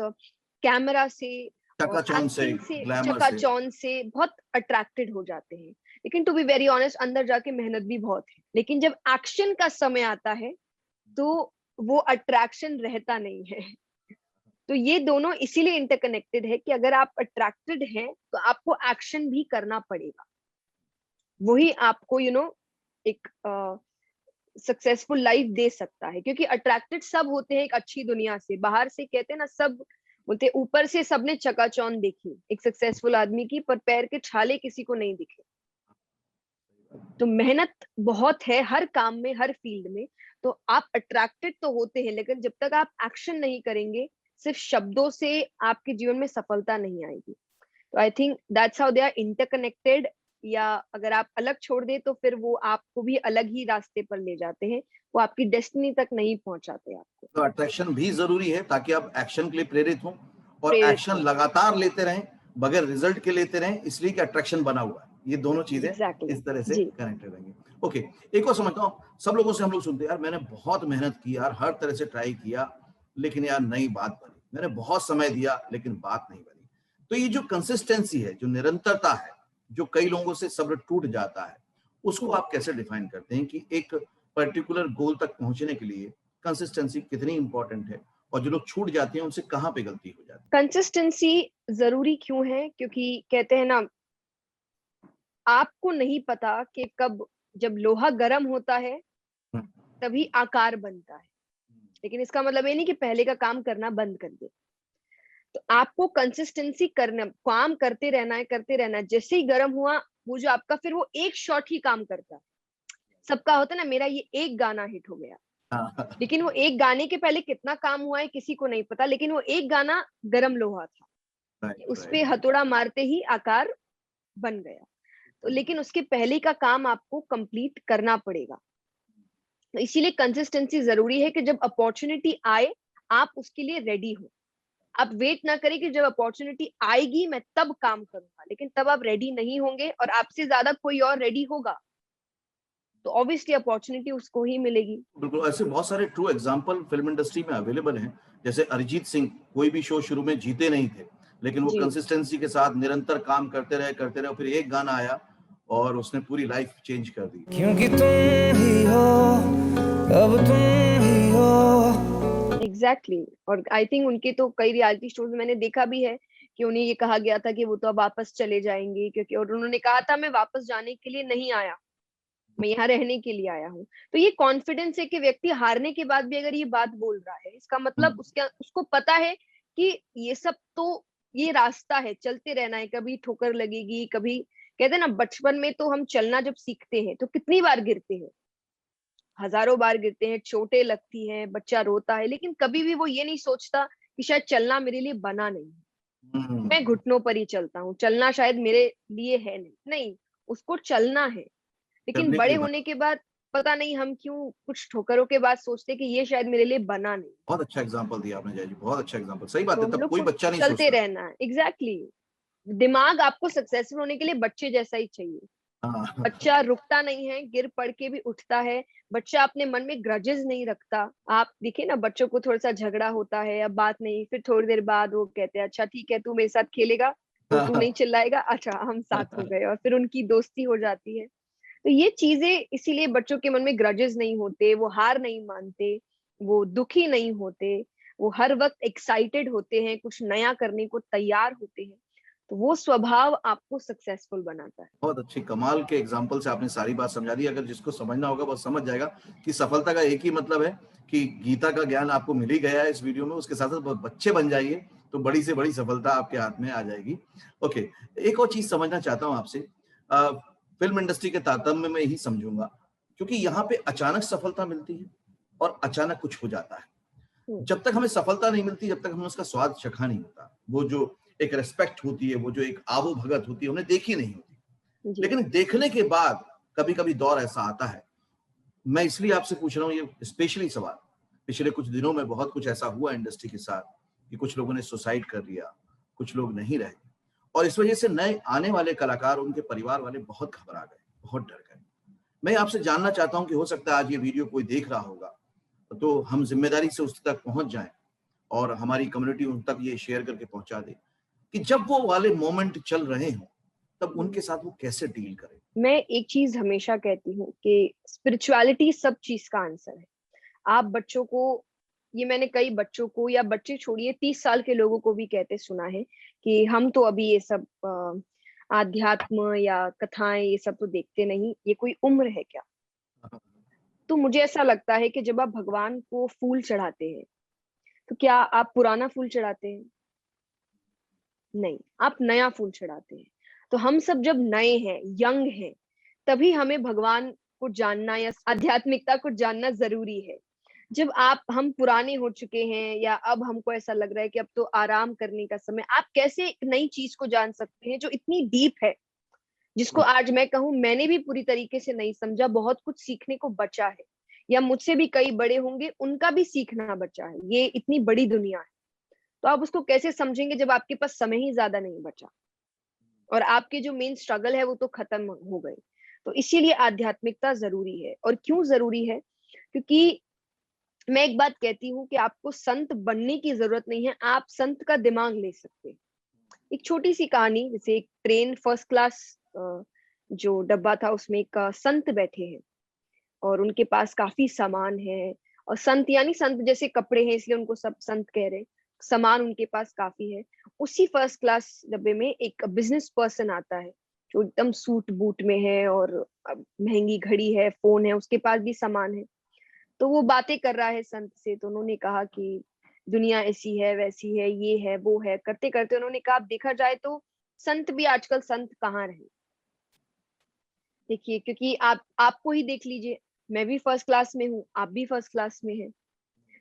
कैमरा से और चकाचौंध से, एक्टिंग से, ग्लैमर से। चकाचौंध से बहुत अट्रैक्टेड हो जाते हैं। लेकिन टू बी वेरी ऑनेस्ट, अंदर जाके मेहनत भी बहुत है, लेकिन जब एक्शन का समय आता है तो वो अट्रैक्शन रहता नहीं है। तो ये दोनों इसीलिए इंटरकनेक्टेड है कि अगर आप अट्रैक्टेड हैं तो आपको एक्शन भी करना पड़ेगा, वही आपको एक सक्सेसफुल लाइफ दे सकता है। क्योंकि अट्रैक्टेड सब होते हैं एक अच्छी दुनिया से, बाहर से कहते हैं ना, सब बोलते हैं, ऊपर से सबने चकाचौंध देखी एक सक्सेसफुल आदमी की, पर पैर के छाले किसी को नहीं दिखे। तो मेहनत बहुत है हर काम में, हर फील्ड में। तो आप अट्रैक्टेड तो होते हैं, लेकिन जब तक आप एक्शन नहीं करेंगे, सिर्फ शब्दों से आपके जीवन में सफलता नहीं आएगी। तो I think that's how they are interconnected. या अगर आप अलग छोड़ दे तो फिर वो आपको भी अलग ही रास्ते पर ले जाते हैं, वो आपकी डेस्टिनी तक नहीं पहुंचाते आपको। तो अट्रैक्शन भी जरूरी है ताकि आप एक्शन के लिए प्रेरित हों, और प्रेरित एक्शन हो। लगातार लेते रहें, बगैर रिजल्ट के लेते रहें, इसलिए कि अट्रैक्शन बना हुआ है। ये दोनों चीजें एग्जैक्टली इस तरह से जी। कनेक्टेड रहेंगी। ओके, एक और समझता हूँ, सब लोगों से हम लोग सुनते हैं, यार मैंने बहुत मेहनत की, यार हर तरह से ट्राई किया, लेकिन यार नई बात बनी, मैंने बहुत समय दिया लेकिन बात नहीं बनी। तो ये जो कंसिस्टेंसी है, जो निरंतरता है, जो कई लोगों से सब्र टूट जाता है, उसको आप कैसे डिफाइन करते हैं कि एक पर्टिकुलर गोल तक पहुंचने के लिए कंसिस्टेंसी कितनी इंपॉर्टेंट है, और जो लोग छूट जाते हैं उनसे कहाँ पे गलती हो जाती कंसिस्टेंसी जरूरी क्यों है? क्योंकि कहते हैं ना, आपको नहीं पता कि कब, जब लोहा गर्म होता है है? तभी आकार बनता है, लेकिन इसका मतलब ये नहीं कि पहले का काम करना बंद कर दे। तो आपको कंसिस्टेंसी करना, काम करते रहना है, करते रहना है। जैसे ही गर्म हुआ, वो जो आपका फिर वो एक शॉट ही काम करता है। सबका होता है ना, मेरा ये एक गाना हिट हो गया, हाँ, लेकिन वो एक गाने के पहले कितना काम हुआ है किसी को नहीं पता, लेकिन वो एक गाना गरम लोहा था, राइट उस पे राइट। हथौड़ा मारते ही आकार बन गया। तो लेकिन उसके पहले का काम आपको कंप्लीट करना पड़ेगा। तो इसीलिए कंसिस्टेंसी जरूरी है कि जब अपॉर्चुनिटी आए, आप उसके लिए रेडी हो। आप वेट ना करें कि जब अपॉर्चुनिटी आएगी मैं तब काम करूंगा, लेकिन तब आप रेडी नहीं होंगे और आपसे ज्यादा कोई और रेडी होगा, तो ऑब्वियसली अपॉर्चुनिटी उसको ही मिलेगी। बिल्कुल, ऐसे बहुत सारे ट्रू एग्जांपल फिल्म इंडस्ट्री में अवेलेबल हैं। जैसे अरिजीत सिंह, कोई भी शो शुरू में जीते नहीं थे, लेकिन वो जी। कंसिस्टेंसी के साथ निरंतर काम करते रहे, फिर एक गाना आया और उसने पूरी लाइफ चेंज कर दी। क्योंकि तुम ही हो, अब तुम ही हो। एग्जैक्टली और आई थिंक उनके तो कई रियलिटी शोज मैंने देखा भी है कि उन्हें ये कहा गया था कि वो तो अब वापस चले जाएंगे, क्योंकि और उन्होंने कहा था मैं वापस जाने के लिए नहीं आया, मैं यहाँ रहने के लिए आया हूँ। तो ये कॉन्फिडेंस है कि व्यक्ति हारने के बाद भी अगर ये बात बोल रहा है, इसका मतलब उसको पता है कि ये सब तो ये रास्ता है, चलते रहना है, कभी ठोकर लगेगी, कभी कहते हैं ना बचपन में तो हम चलना जब सीखते हैं तो कितनी बार गिरते हैं, हजारों बार गिरते हैं, चोटें लगती हैं, बच्चा रोता है, लेकिन कभी भी वो ये नहीं सोचता कि शायद चलना मेरे लिए बना नहीं है, मैं घुटनों पर ही चलता हूँ, चलना शायद मेरे लिए है नहीं, नहीं, उसको चलना है। लेकिन करने के बड़े लिए होने के बाद पता नहीं हम क्यों कुछ ठोकरों के बाद सोचते कि ये शायद मेरे लिए बना नहीं। बहुत अच्छा एग्जांपल दिया आपने जय जी, बहुत अच्छा एग्जांपल। सही बात तो है, हम तब लोग कोई को बच्चा नहीं चलते सोचता। रहना है, एग्जैक्टली। दिमाग आपको सक्सेसफुल होने के लिए बच्चे जैसा ही चाहिए। हाँ बच्चा रुकता नहीं है, गिर पड़ के भी उठता है, बच्चा अपने मन में ग्रजेस नहीं रखता। आप देखिए ना, बच्चों को थोड़ा सा झगड़ा होता है, अब बात नहीं, फिर थोड़ी देर बाद वो कहते हैं अच्छा ठीक है तू मेरे साथ खेलेगा, तो तू नहीं चिल्लाएगा, अच्छा हम साथ हो गए, और फिर उनकी दोस्ती हो जाती है। तो ये चीजें इसीलिए बच्चों के मन में ग्रजेस नहीं होते, वो हार नहीं मानते, वो दुखी नहीं होते, वो हर वक्त एक्साइटेड होते हैं, कुछ नया करने को तैयार होते हैं। तो वो स्वभाव आपको सक्सेसफुल बनाता है। बहुत अच्छी कमाल के एग्जाम्पल से आपने सारी बात समझा दी। अगर जिसको समझना होगा वो समझ जाएगा कि सफलता का एक ही मतलब है कि गीता का ज्ञान आपको मिल ही गया है इस वीडियो में, उसके साथ साथ बच्चे बन जाइए तो बड़ी से बड़ी सफलता आपके हाथ में आ जाएगी। ओके, एक और चीज समझना चाहता हूँ आपसे, फिल्म इंडस्ट्री के तारतम्य में ही समझूंगा, क्योंकि यहाँ पे अचानक सफलता मिलती है और अचानक कुछ हो जाता है। हम्म, जब तक हमें सफलता नहीं मिलती, जब तक हमें उसका स्वाद चखा नहीं होता, वो जो एक रेस्पेक्ट होती है, वो जो एक आवो भगत होती है, उन्हें देखी नहीं होती। जी। लेकिन देखने के बाद कभी कभी दौर ऐसा आता है, मैं इसलिए आपसे पूछ रहा हूँ ये स्पेशली सवाल, पिछले कुछ दिनों में बहुत कुछ ऐसा हुआ इंडस्ट्री के साथ कि कुछ लोगों ने सुसाइड कर लिया, कुछ लोग नहीं रहे, और इस वजह से नए आने वाले कलाकार, उनके परिवार वाले बहुत घबरा गए, बहुत डर गए। मैं आपसे जानना चाहता हूं कि हो सकता है आज ये वीडियो कोई देख रहा होगा, तो हम जिम्मेदारी से उस तक पहुंच जाएं और हमारी कम्युनिटी उन तक ये शेयर करके पहुंचा दे कि जब वो वाले मोमेंट चल रहे हों तब उनके साथ वो कैसे डील करें। मैं एक चीज हमेशा कहती हूँ कि स्पिरिचुअलिटी सब चीज का आंसर है। आप बच्चों को, ये मैंने कई बच्चों को, या बच्चे छोड़िए 30 साल के लोगों को भी कहते सुना है कि हम तो अभी ये सब आध्यात्म या कथाएं ये सब तो देखते नहीं, ये कोई उम्र है क्या। तो मुझे ऐसा लगता है कि जब आप भगवान को फूल चढ़ाते हैं तो क्या आप पुराना फूल चढ़ाते हैं? नहीं, आप नया फूल चढ़ाते हैं। तो हम सब जब नए हैं, यंग हैं, तभी हमें भगवान को जानना या आध्यात्मिकता को जानना जरूरी है। जब हम पुराने हो चुके हैं या अब हमको ऐसा लग रहा है कि अब तो आराम करने का समय, आप कैसे एक नई चीज को जान सकते हैं जो इतनी डीप है, जिसको आज मैं कहूँ मैंने भी पूरी तरीके से नहीं समझा, बहुत कुछ सीखने को बचा है, या मुझसे भी कई बड़े होंगे उनका भी सीखना बचा है, ये इतनी बड़ी दुनिया है। तो आप उसको कैसे समझेंगे जब आपके पास समय ही ज्यादा नहीं बचा और आपके जो मेन स्ट्रगल है वो तो खत्म हो गए। तो इसीलिए आध्यात्मिकता जरूरी है। और क्यों जरूरी है? क्योंकि मैं एक बात कहती हूँ कि आपको संत बनने की जरूरत नहीं है, आप संत का दिमाग ले सकते हैं। एक छोटी सी कहानी, जैसे एक ट्रेन फर्स्ट क्लास जो डब्बा था उसमें एक संत बैठे हैं और उनके पास काफी सामान है, और संत यानी संत जैसे कपड़े हैं इसलिए उनको सब संत कह रहे हैं, सामान उनके पास काफी है। उसी फर्स्ट क्लास डब्बे में एक बिजनेस पर्सन आता है जो एकदम सूट बूट में है और महंगी घड़ी है, फोन है, उसके पास भी सामान है। तो वो बातें कर रहा है संत से, तो उन्होंने कहा कि दुनिया ऐसी है वैसी है, ये है वो है, करते करते उन्होंने कहा अब देखा जाए तो संत भी आजकल संत कहाँ रहे। देखिए, क्योंकि आपको ही देख लीजिए, मैं भी फर्स्ट क्लास में हूँ, आप भी फर्स्ट क्लास में हैं,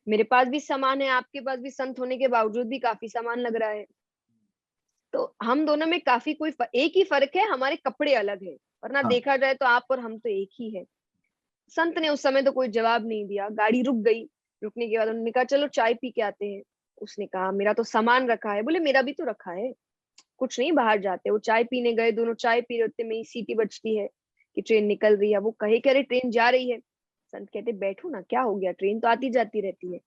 मेरे पास भी सामान है, आपके पास भी संत होने के बावजूद भी काफी सामान लग रहा है। तो हम दोनों में काफी एक ही फर्क है, हमारे कपड़े अलग है, वरना हाँ, देखा जाए तो आप और हम तो एक ही है। संत ने उस समय तो कोई जवाब नहीं दिया, गाड़ी रुक गई। रुकने के बाद उन्होंने कहा चलो चाय पी के आते हैं। उसने कहा मेरा तो सामान रखा है। बोले मेरा भी तो रखा है, कुछ नहीं बाहर जाते। वो चाय पीने गए, दोनों चाय पी रहे होते, मेरी सीटी बजती है कि ट्रेन निकल रही है। वो कहे कि अरे ट्रेन जा रही है। संत कहते बैठो ना, क्या हो गया, ट्रेन तो आती जाती रहती है।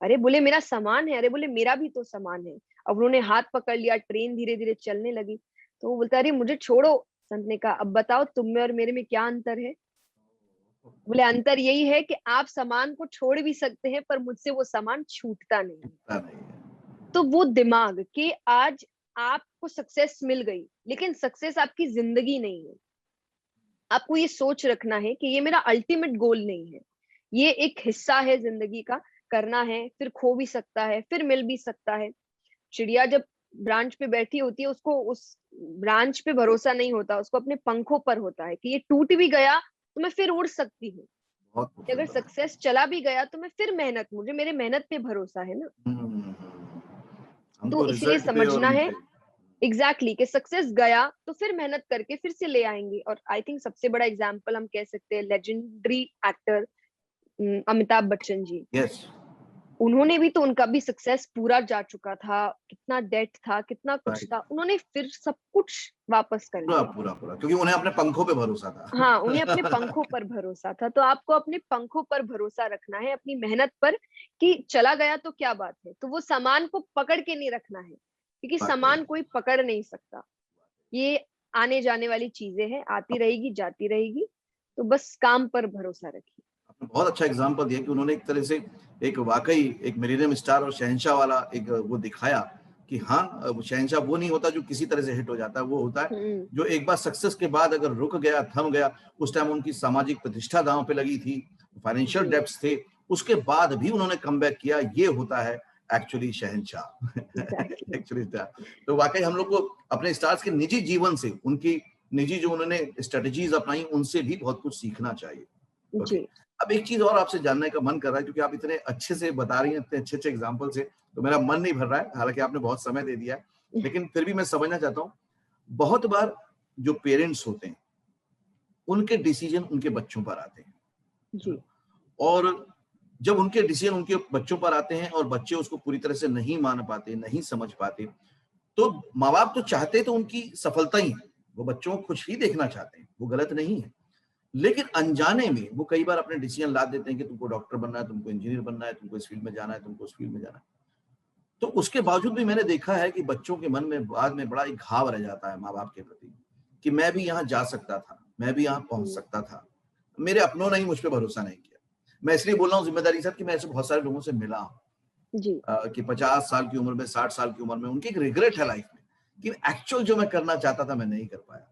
अरे बोले मेरा सामान है। अरे बोले मेरा भी तो सामान है। अब उन्होंने हाथ पकड़ लिया, ट्रेन धीरे धीरे चलने लगी। तो वो बोलता अरे मुझे छोड़ो। संत ने कहा अब बताओ तुम में और मेरे में क्या अंतर है? बोले अंतर यही है कि आप सामान को छोड़ भी सकते हैं पर मुझसे वो सामान छूटता नहीं है। पता नहीं है। तो वो दिमाग कि आज आपको सक्सेस मिल गई, लेकिन सक्सेस आपकी जिंदगी नहीं है। आपको ये सोच रखना है कि ये मेरा अल्टीमेट गोल नहीं है, ये एक हिस्सा है जिंदगी का, करना है, फिर खो भी सकता है, फिर मिल भी सकता है। चिड़िया जब ब्रांच पे बैठी होती है, उसको उस ब्रांच पे भरोसा नहीं होता, उसको अपने पंखों पर होता है कि ये टूट भी गया तो मैं फिर उड़ सकती हूँ। बहुत कि अगर खूबसूरत। सक्सेस चला भी गया तो मैं फिर मेहनत, मुझे मेरे मेहनत पे भरोसा है ना। तो हमको इसलिए रिजल्ट पे और समझना है उनपे। एग्जैक्टली कि सक्सेस गया तो फिर मेहनत करके फिर से ले आएंगे। और आई थिंक सबसे बड़ा एग्जाम्पल हम कह सकते हैं legendary actor Amitabh Bachchan ji. Yes. उन्होंने भी तो, उनका भी सक्सेस पूरा जा चुका था, कितना डेट था, कितना कुछ राइट। था, उन्होंने फिर सब कुछ वापस कर पूरा लिया। पूरा पूरा, क्योंकि उन्हें अपने पंखों पे भरोसा हाँ, उन्हें अपने था। पंखों पर भरोसा था। तो आपको अपने पंखों पर भरोसा रखना है, अपनी मेहनत पर, कि चला गया तो क्या बात है। तो वो सामान को पकड़ के नहीं रखना है, क्योंकि वाकई। सामान कोई पकड़ नहीं सकता। ये आने जाने वाली चीजें हैं, आती रहेगी जाती रहेगी। तो बस काम पर भरोसा रखिए। आपने बहुत अच्छा एग्जांपल दिया कि उन्होंने एक तरह से एक वाकई एक मिलेनियम स्टार और शहंशाह वाला एक वो दिखाया कि हाँ, वो शहंशाह वो नहीं होता जो किसी तरह से हिट हो जाता है, वो होता है हम्म। जो एक बार सक्सेस के बाद अगर रुक गया, थम गया। उस टाइम उनकी सामाजिक प्रतिष्ठा दांव पे लगी थी, फाइनेंशियल जी। डेब्ट्स थे, उसके बाद भी उन्होंने कमबैक किया। ये होता है एक्चुअली शहंशाह। एग्जैक्टली। एक्चुअली तो वाकई हम लोग को अपने स्टार्स के निजी जीवन से, उनकी निजी जो उन्होंने स्ट्रेटजीज अपनाई, उनसे भी बहुत कुछ सीखना चाहिए। ओके। जी। अब एक चीज और आपसे जानने का मन कर रहा है, क्योंकि आप इतने अच्छे से बता रही हैं, इतने अच्छे अच्छे एग्जाम्पल से, तो मेरा मन नहीं भर रहा है। हालांकि आपने बहुत समय दे दिया है, लेकिन फिर भी मैं समझना चाहता हूँ। बहुत बार जो पेरेंट्स होते हैं, उनके डिसीजन उनके बच्चों पर आते हैं, जी। और जब उनके डिसीजन उनके बच्चों पर आते हैं और बच्चे उसको पूरी तरह से नहीं मान पाते, नहीं समझ पाते, तो माँ बाप तो चाहते तो उनकी सफलता ही है, वो बच्चों को खुश ही देखना चाहते हैं, वो गलत नहीं है। लेकिन अनजाने में वो कई बार अपने डिसीजन ला देते हैं कि तुमको डॉक्टर बनना है, तुमको इंजीनियर बनना है, तुमको इस फील्ड में जाना है, तुमको उस फील्ड में जाना है। तो उसके बावजूद भी मैंने देखा है कि बच्चों के मन में बाद में बड़ा एक घाव रह जाता है माँ बाप के प्रति, कि मैं भी यहाँ जा सकता था, मैं भी यहाँ पहुंच हम्म। सकता था, मेरे अपनों ने ही मुझ पर भरोसा नहीं किया। मैं इसलिए बोल रहा हूँ जिम्मेदारी के साथ कि मैं ऐसे बहुत सारे लोगों से मिला हूँ, जी। कि 50 साल की उम्र में, 60 साल की उम्र में उनकी एक रिग्रेट है लाइफ में कि एक्चुअल जो मैं करना चाहता था मैं नहीं कर पाया।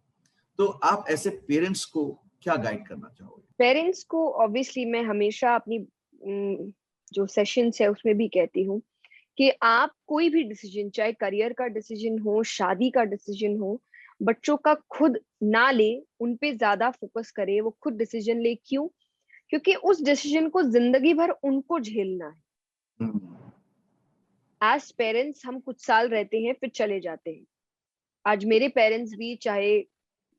तो आप ऐसे पेरेंट्स को क्या गाइड करना चाहोगे? पेरेंट्स को ऑब्वियसली मैं हमेशा अपनी जो सेशंस है उसमें भी कहती हूँ कि आप कोई भी डिसीजन, चाहे करियर का डिसीजन हो, शादी का डिसीजन हो, बच्चों का खुद ना ले, उन पे ज्यादा फोकस करे, वो खुद डिसीजन ले। क्यों? क्योंकि उस डिसीजन को जिंदगी भर उनको झेलना है। हम्म। एज पेरेंट्स हम कुछ साल रहते हैं फिर चले जाते हैं। आज मेरे पेरेंट्स भी, चाहे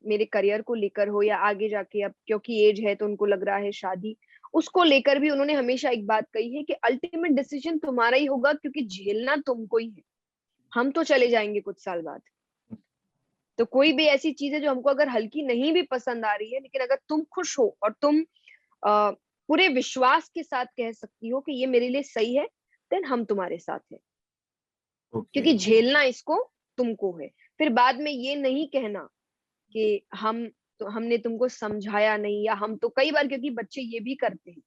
मेरे करियर को लेकर हो या आगे जाके, अब क्योंकि एज है तो उनको लग रहा है शादी, उसको लेकर भी उन्होंने हमेशा एक बात कही है कि अल्टीमेट डिसीजन तुम्हारा ही होगा, क्योंकि झेलना तुमको ही है। हम तो चले जाएंगे कुछ साल बाद। तो कोई भी ऐसी चीज है जो हमको अगर हल्की नहीं भी पसंद आ रही है, लेकिन अगर तुम खुश हो और तुम पूरे विश्वास के साथ कह सकती हो कि ये मेरे लिए सही है, देन हम तुम्हारे साथ हैं। ओके। क्योंकि झेलना इसको तुमको है। फिर बाद में ये नहीं कहना कि हम तो, हमने तुमको समझाया नहीं, या हम तो, कई बार क्योंकि बच्चे ये भी करते हैं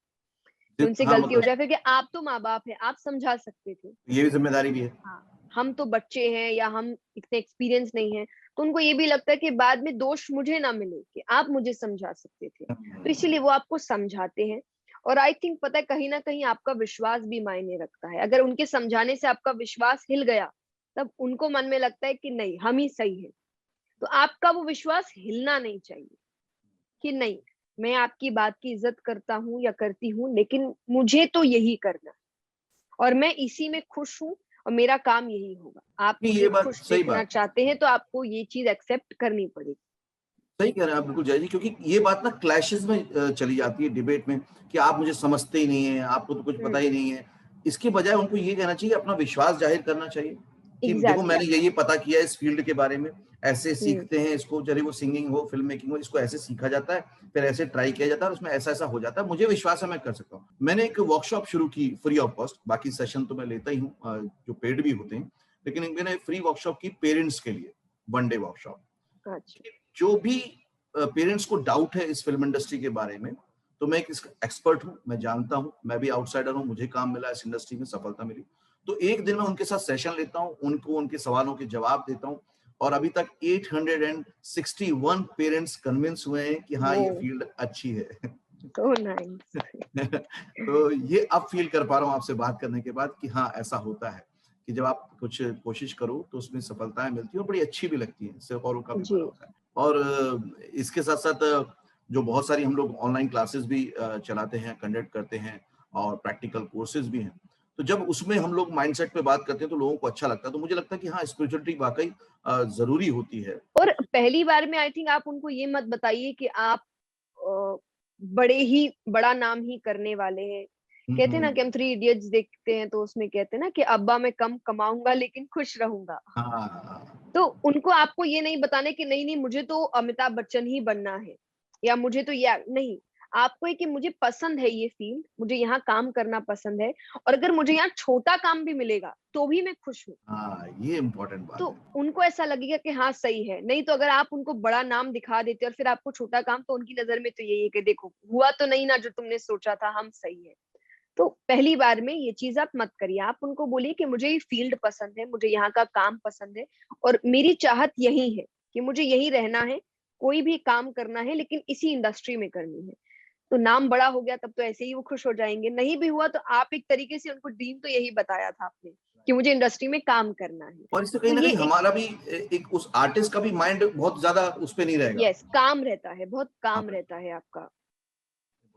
कि उनसे हाँ, गलती हो मतलब जाए, फिर कि आप तो माँ बाप है, आप समझा सकते थे। ये भी जिम्मेदारी भी है। हाँ, हम तो बच्चे हैं, या हम इतने एक्सपीरियंस नहीं है, तो उनको ये भी लगता है कि बाद में दोष मुझे ना मिले कि आप मुझे समझा सकते थे, तो इसीलिए वो आपको समझाते हैं। और आई थिंक पता है, कहीं ना कहीं आपका विश्वास भी मायने रखता है। अगर उनके समझाने से आपका विश्वास हिल गया, तब उनको मन में लगता है कि नहीं, हम ही सही है। तो आपका वो विश्वास हिलना नहीं चाहिए कि नहीं, मैं आपकी बात की इज्जत करता हूँ या करती हूँ, लेकिन मुझे तो यही करना है और मैं इसी में खुश हूँ, और मेरा काम यही होगा। आप नहीं, मुझे ये बात खुश सही देखना बात, चाहते हैं तो आपको ये चीज एक्सेप्ट करनी पड़ेगी। सही कह रहे हैं आप बिल्कुल जय जी, क्योंकि ये बात ना क्लैशेस में चली जाती है डिबेट में, कि आप मुझे समझते ही नहीं है, आपको तो कुछ पता हम्म। ही नहीं है। इसके बजाय उनको ये कहना चाहिए, अपना विश्वास जाहिर करना चाहिए कि देखो एग्जैक्टली। मैंने ये पता किया है इस फील्ड के बारे में, ऐसे हम्म। सीखते हैं इसको, चाहे वो सिंगिंग हो, फिल्म मेकिंग हो, इसको ऐसे सीखा जाता है, फिर ऐसे ट्राई किया जाता है और उसमें ऐसा ऐसा हो जाता है, मुझे विश्वास है मैं कर सकता हूँ। मैंने एक वर्कशॉप शुरू की फ्री ऑफ कॉस्ट, बाकी सेशन तो मैं लेता ही हूँ जो पेड भी होते हैं, लेकिन मैंने फ्री वर्कशॉप की पेरेंट्स के लिए, 1 डे वर्कशॉप। अच्छा। जो भी पेरेंट्स को डाउट है इस फिल्म इंडस्ट्री के बारे में, तो मैं एक एक्सपर्ट हूँ, मैं जानता हूँ, मैं भी आउटसाइडर हूँ, मुझे काम मिला इस इंडस्ट्री में, सफलता मिली। तो एक दिन में उनके साथ सेशन लेता हूँ, उनको उनके सवालों के जवाब देता हूँ, और अभी तक 861 पेरेंट्स कन्विंस हुए हैं कि हाँ ये फील्ड अच्छी है। So nice. तो ये अब फील कर पा रहा हूँ आपसे बात करने के बाद कि हाँ ऐसा होता है कि जब आप कुछ कोशिश करो तो उसमें सफलताएं मिलती हैं और बड़ी अच्छी भी लगती हैं, इससे औरों का भी भला जी होता है। और इसके साथ साथ जो बहुत सारी हम लोग ऑनलाइन क्लासेस भी चलाते हैं, कंडक्ट करते हैं, और प्रैक्टिकल कोर्सेज भी हैं। तो जब उसमें हम लोग माइंडसेट पे बात करते हैं तो लोगों को अच्छा लगता है। तो मुझे लगता है कि हाँ स्पिरिचुअलिटी वाकई जरूरी होती है। और पहली बार में आई थिंक आप उनको ये मत बताइए कि आप अ, बड़ा नाम ही करने वाले हैं। कहते हैं ना कि हम 3 इडियट्स देखते हैं तो उसमें कहते हैं ना कि अब्बा मैं कम कमाऊंगा लेकिन खुश रहूंगा। हाँ तो उनको आपको ये नहीं बताना कि नहीं नहीं मुझे तो अमिताभ बच्चन ही बनना है, या मुझे तो ये नहीं। आपको है कि मुझे पसंद है ये फील्ड, मुझे यहाँ काम करना पसंद है, और अगर मुझे यहाँ छोटा काम भी मिलेगा तो भी मैं खुश हूँ। हाँ, ये इम्पोर्टेंट बात तो है। उनको ऐसा लगेगा कि हाँ सही है। नहीं तो अगर आप उनको बड़ा नाम दिखा देते और फिर आपको छोटा काम, तो उनकी नजर में तो यही है कि देखो हुआ तो नहीं ना जो तुमने सोचा था, हम सही है। तो पहली बार में ये चीज आप मत करिए। आप उनको बोलिए कि मुझे ये फील्ड पसंद है, मुझे यहाँ का काम पसंद है, और मेरी चाहत यही है कि मुझे यही रहना है, कोई भी काम करना है लेकिन इसी इंडस्ट्री में करनी है। तो नाम बड़ा हो गया तब तो ऐसे ही वो खुश हो जाएंगे। नहीं भी हुआ तो आप एक तरीके से उनको ड्रीम तो यही बताया था आपने कि मुझे इंडस्ट्री में काम करना है। और इससे तो कहीं ना ये कहीं एक हमारा भी एक उस आर्टिस्ट का भी माइंड बहुत ज्यादा उस पे नहीं रहेगा। यस काम रहता है, बहुत हाँ, काम रहता है आपका।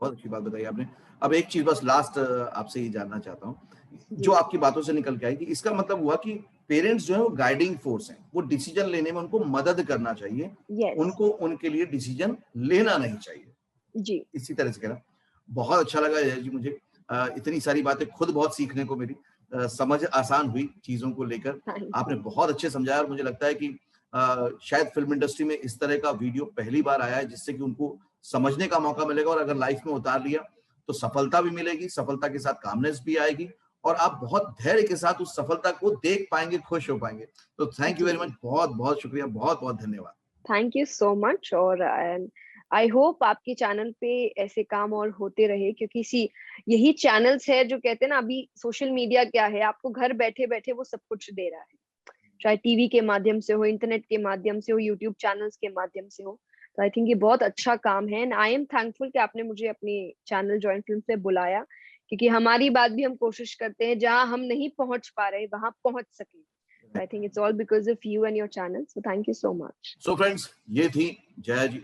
बहुत अच्छी बात बताई आपने। अब एक चीज बस लास्ट आपसे ये जानना चाहता हूँ, जो जी आपकी बातों से निकल के आई कि इसका मतलब हुआ कि पेरेंट्स जो है वो गाइडिंग फोर्स हैं, वो डिसीजन लेने में उनको मदद करना चाहिए, यस उनको उनके लिए डिसीजन लेना नहीं चाहिए। जी इसी तरह से कहना बहुत अच्छा लगा जय जी मुझे। इतनी सारी बातें खुद बहुत सीखने को मिली, समझ आसान हुई चीजों को लेकर। थैंक आपने यू। बहुत अच्छे समझाया, और मुझे लगता है कि शायद फिल्म इंडस्ट्री में इस तरह का वीडियो पहली बार आया है जिससे कि उनको समझने का मौका मिलेगा, और अगर लाइफ में उतार लिया तो सफलता भी मिलेगी, सफलता के साथ कामनेस भी आएगी, और आप बहुत धैर्य के साथ उस सफलता को देख पाएंगे, खुश हो पाएंगे। तो थैंक यू वेरी मच, जी बहुत बहुत शुक्रिया, बहुत बहुत धन्यवाद। Thank you so much. और आई होप आपके चैनल पे ऐसे काम और होते रहे, क्योंकि यही चैनल्स है जो कहते हैं ना, अभी सोशल मीडिया क्या है, आपको घर बैठे बैठे वो सब कुछ दे रहा है, चाहे टीवी के माध्यम से हो, इंटरनेट के माध्यम से हो, यूट्यूब चैनल्स के माध्यम से हो। तो आई थिंक ये बहुत अच्छा काम है, एंड आई एम थैंकफुल कि आपने मुझे अपने चैनल जॉइंट फिल्म से बुलाया, क्योंकि हमारी बात भी हम कोशिश करते हैं जहां हम नहीं पहुंच पा रहे वहां पहुंच सके। I think it's all because of you and your channel, so thank you so much. So friends, ये थी जया जी।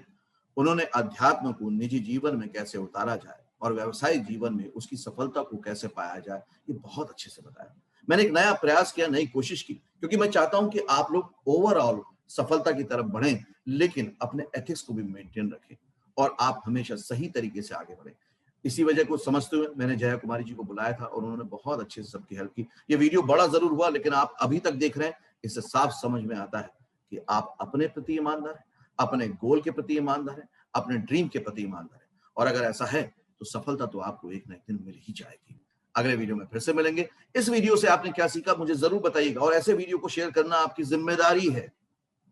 उन्होंने अध्यात्म को निजी जीवन में कैसे उतारा जाए और व्यवसायिक जीवन में उसकी सफलता को कैसे पाया जाए, ये बहुत अच्छे से बताया। मैंने एक नया प्रयास किया, नई कोशिश की, क्योंकि मैं चाहता हूं कि आप लोग ओवरऑल सफलता की तरफ बढ़ें, लेकिन अपने एथिक्स को भी मेंटेन रखें, और आप हमेशा सही तरीके से आगे बढ़ें। इसी वजह को समझते हुए मैंने जया कुमारी जी को बुलाया था, और उन्होंने बहुत अच्छे से सबकी हेल्प की। ये वीडियो बड़ा जरूर हुआ, लेकिन आप अभी तक देख रहे हैं, इससे साफ समझ में आता है कि आप अपने प्रति ईमानदार हैं, अपने गोल के प्रति ईमानदार हैं, अपने ड्रीम के प्रति ईमानदार हैं, और अगर ऐसा है तो सफलता तो आपको एक ना एक दिन मिल ही जाएगी। अगले वीडियो में फिर से मिलेंगे। इस वीडियो से आपने क्या सीखा मुझे जरूर बताइएगा, और ऐसे वीडियो को शेयर करना आपकी जिम्मेदारी है,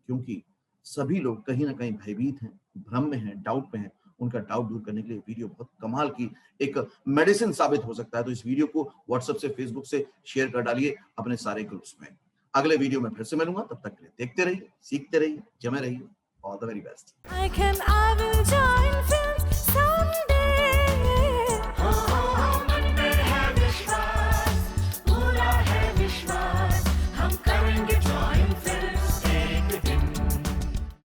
क्योंकि सभी लोग कहीं ना कहीं भयभीत हैं, भ्रम में हैं, डाउट में हैं। उनका डाउट दूर करने के लिए वीडियो बहुत कमाल की एक मेडिसिन साबित हो सकता है। तो इस वीडियो को व्हाट्सएप से, फेसबुक से शेयर कर डालिए अपने सारे ग्रुप्स में। अगले वीडियो में फिर से मिलूंगा, तब तक के लिए देखते रहिए, सीखते रहिए, जमे रहिए। All the very best.